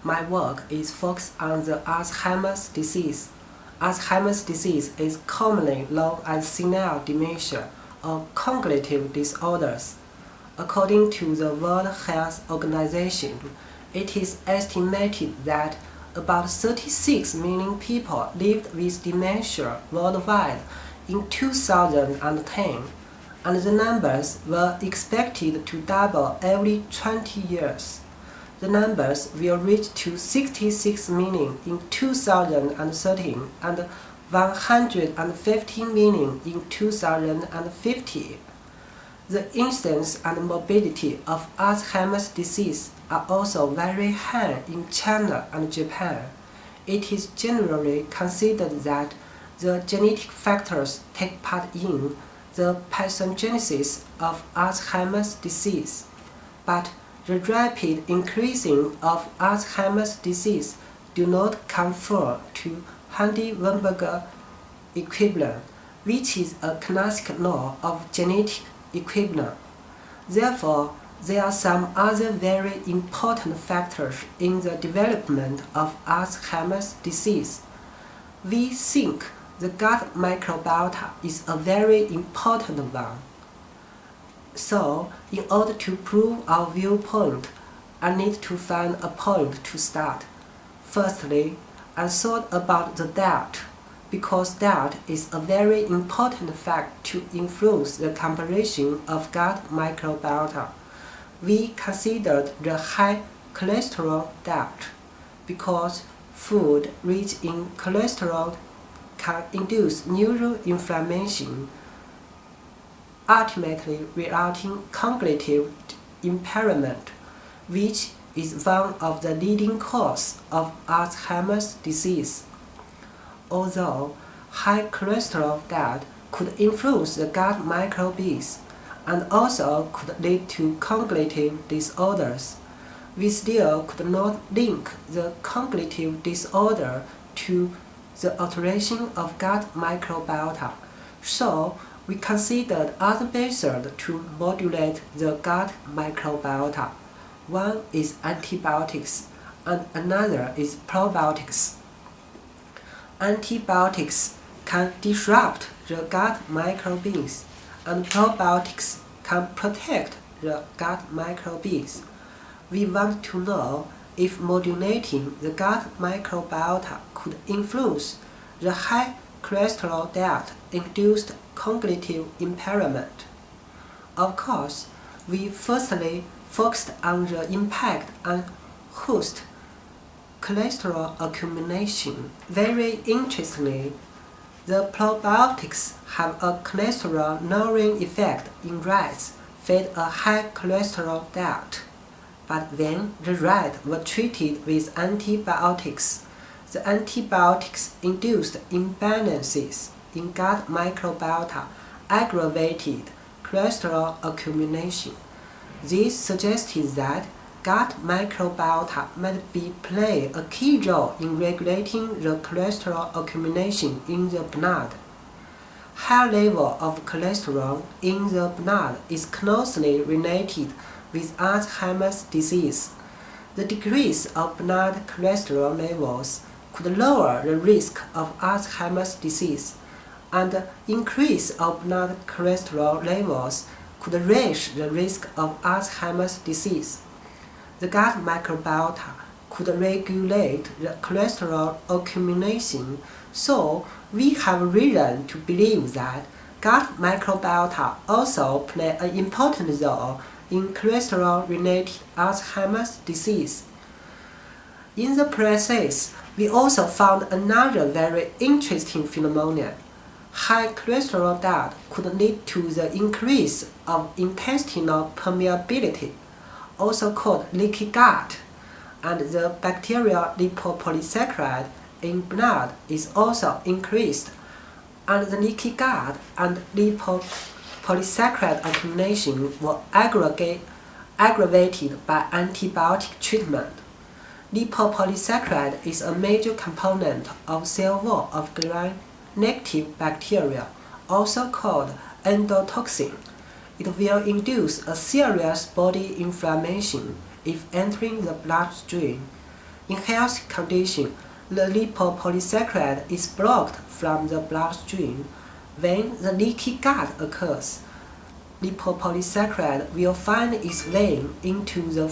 My work is focused on the Alzheimer's disease. Alzheimer's disease is commonly known as senile dementia or cognitive disorders. According to the World Health Organization, it is estimated that about 36 million people lived with dementia worldwide in 2010, and the numbers were expected to double every 20 years. The numbers will reach to 66 million in 2013 and 150 million in 2050. The incidence and morbidity of Alzheimer's disease are also very high in China and Japan. It is generally considered that the genetic factors take part in the pathogenesis of Alzheimer's disease, but the rapid increasing of Alzheimer's disease do not conform to Handy-Weinberger equivalent, which is a classic law of genetic equivalent. Therefore, there are some other very important factors in the development of Alzheimer's disease. We think the gut microbiota is a very important one. So, in order to prove our viewpoint, I need to find a point to start. Firstly, I thought about the diet, because diet is a very important factor to influence the composition of gut microbiota. We considered the high cholesterol diet, because food rich in cholesterol can induce neuroinflammation, ultimately resulting cognitive impairment, which is one of the leading causes of Alzheimer's disease. Although high cholesterol diet could influence the gut microbes and also could lead to cognitive disorders, we still could not link the cognitive disorder to the alteration of gut microbiota. So, we considered other methods to modulate the gut microbiota. One is antibiotics and another is probiotics. Antibiotics can disrupt the gut microbes, and probiotics can protect the gut microbes. We want to know if modulating the gut microbiota could influence the high cholesterol diet-induced cognitive impairment. Of course, we firstly focused on the impact on host cholesterol accumulation. Very interestingly, the probiotics have a cholesterol-lowering effect in rats fed a high cholesterol diet. But when the rats were treated with antibiotics, the antibiotics induced imbalances in gut microbiota aggravated cholesterol accumulation. This suggested that gut microbiota might play a key role in regulating the cholesterol accumulation in the blood. High level of cholesterol in the blood is closely related with Alzheimer's disease. The decrease of blood cholesterol levels could lower the risk of Alzheimer's disease, and the increase of blood cholesterol levels could raise the risk of Alzheimer's disease. The gut microbiota could regulate the cholesterol accumulation, so we have reason to believe that gut microbiota also play an important role in cholesterol-related Alzheimer's disease. In the process, we also found another very interesting phenomenon. High cholesterol diet could lead to the increase of intestinal permeability, also called leaky gut, and the bacterial lipopolysaccharide in blood is also increased, and the leaky gut and lipopolysaccharide accumulation were aggravated by antibiotic treatment. Lipopolysaccharide is a major component of cell wall of gram-negative bacteria, also called endotoxin. It will induce a serious body inflammation if entering the bloodstream. In healthy condition, the lipopolysaccharide is blocked from the bloodstream. When the leaky gut occurs, lipopolysaccharide will find its way into the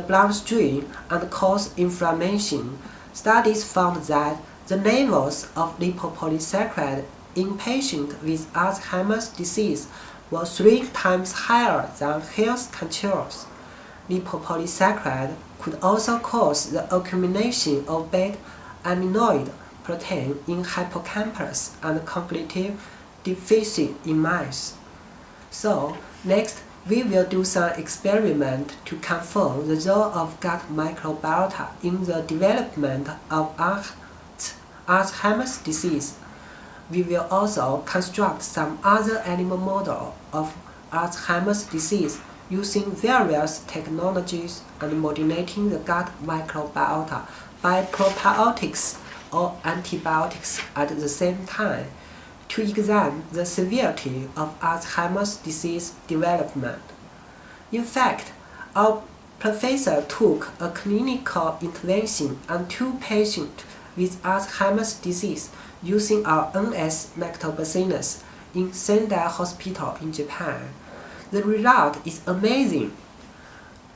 bloodstream and cause inflammation. Studies found that the levels of lipopolysaccharide in patients with Alzheimer's disease were 3 times higher than health controls. Lipopolysaccharide could also cause the accumulation of beta-amyloid protein in hippocampus and cognitive deficit in mice. So, next we will do some experiment to confirm the role of gut microbiota in the development of Alzheimer's disease. We will also construct some other animal models of Alzheimer's disease using various technologies and modulating the gut microbiota by probiotics or antibiotics at the same time to examine the severity of Alzheimer's disease development. In fact, our professor took a clinical intervention on 2 patients with Alzheimer's disease using our NS lactobacillus in Sendai Hospital in Japan. The result is amazing.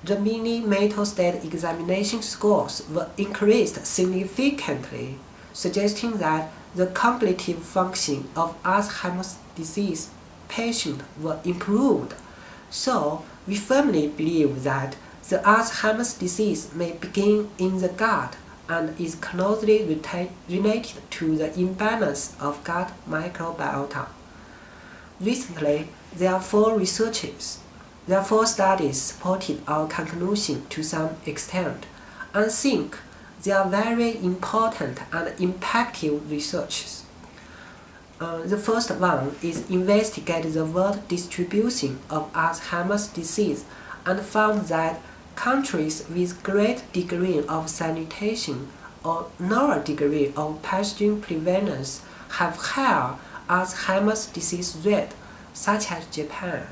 The mini-mental state examination scores were increased significantly, suggesting that the cognitive function of Alzheimer's disease patients were improved. So, we firmly believe that the Alzheimer's disease may begin in the gut and is closely related to the imbalance of gut microbiota. Recently, there are 4 studies supported our conclusion to some extent, and think they are very important and impactful researches. The first one is investigate the world distribution of Alzheimer's disease and found that countries with great degree of sanitation or lower degree of pathogen prevalence have higher Alzheimer's disease rate, such as Japan.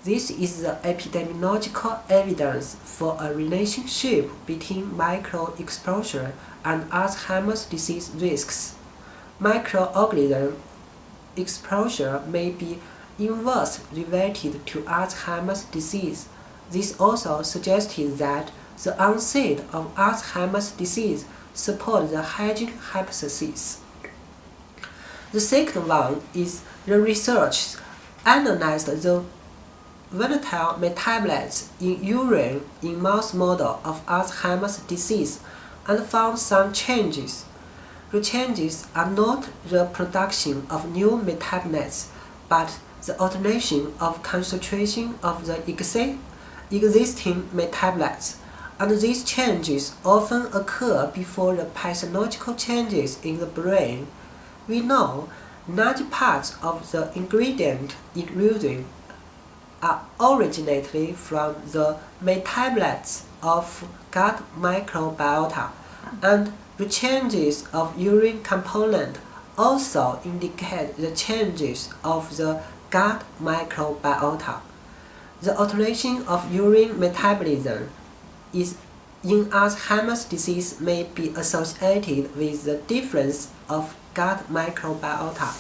This is the epidemiological evidence for a relationship between microexposure and Alzheimer's disease risks. Microorganism exposure may be inversely related to Alzheimer's disease. This also suggested that the onset of Alzheimer's disease supports the hygiene hypothesis. The second one is the research analyzed the volatile metabolites in urine in mouse model of Alzheimer's disease and found some changes. The changes are not the production of new metabolites, but the alternation of concentration of the existing metabolites, and these changes often occur before the pathological changes in the brain. We know large parts of the ingredient in urine are originated from the metabolites of gut microbiota, and the changes of urine component also indicate the changes of the gut microbiota. The alteration of urine metabolism in Alzheimer's disease may be associated with the difference of gut microbiota.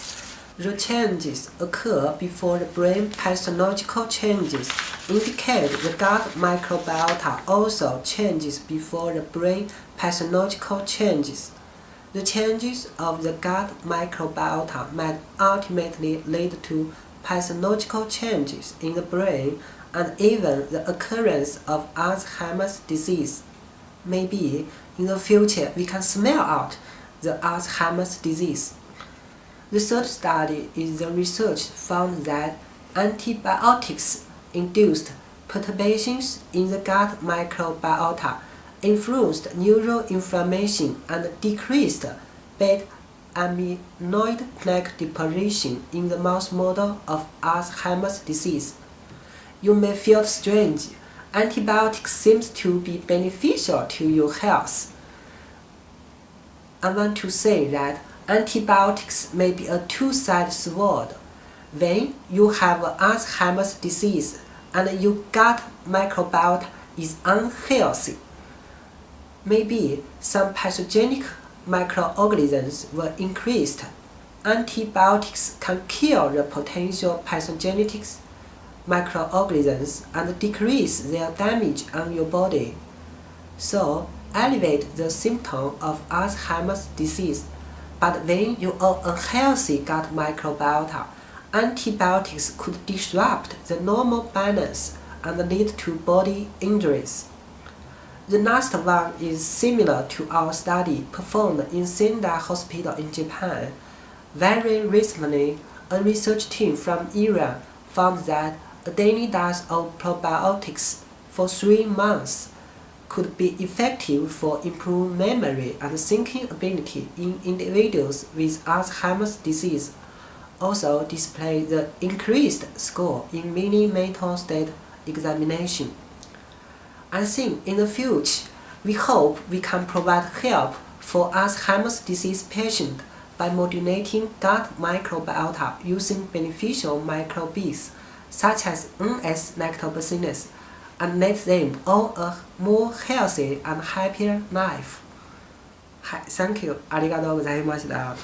The changes occur before the brain pathological changes indicate the gut microbiota also changes before the brain pathological changes. The changes of the gut microbiota might ultimately lead to pathological changes in the brain and even the occurrence of Alzheimer's disease. Maybe in the future we can smell out the Alzheimer's disease. The third study is the research found that antibiotics-induced perturbations in the gut microbiota influenced neuroinflammation and decreased beta-amyloid plaque deposition in the mouse model of Alzheimer's disease. You may feel strange. Antibiotics seems to be beneficial to your health. I want to say that antibiotics may be a two-sided sword. When you have Alzheimer's disease and your gut microbiota is unhealthy, Maybe some pathogenic microorganisms were increased. Antibiotics can kill the potential pathogenic microorganisms and decrease their damage on your body. So, elevate the symptom of Alzheimer's disease. But when you are unhealthy gut microbiota, antibiotics could disrupt the normal balance and lead to body injuries. The last one is similar to our study performed in Sendai Hospital in Japan. Very recently, a research team from Iran found that a daily dose of probiotics for 3 months could be effective for improved memory and thinking ability in individuals with Alzheimer's disease. Also display the increased score in mini mental state examination. I think in the future, we hope we can provide help for Alzheimer's disease patients by modulating gut microbiota using beneficial microbes such as NS lactobacillus and let them all a more healthy and happier life. はい、Thank you. ありがとうございました。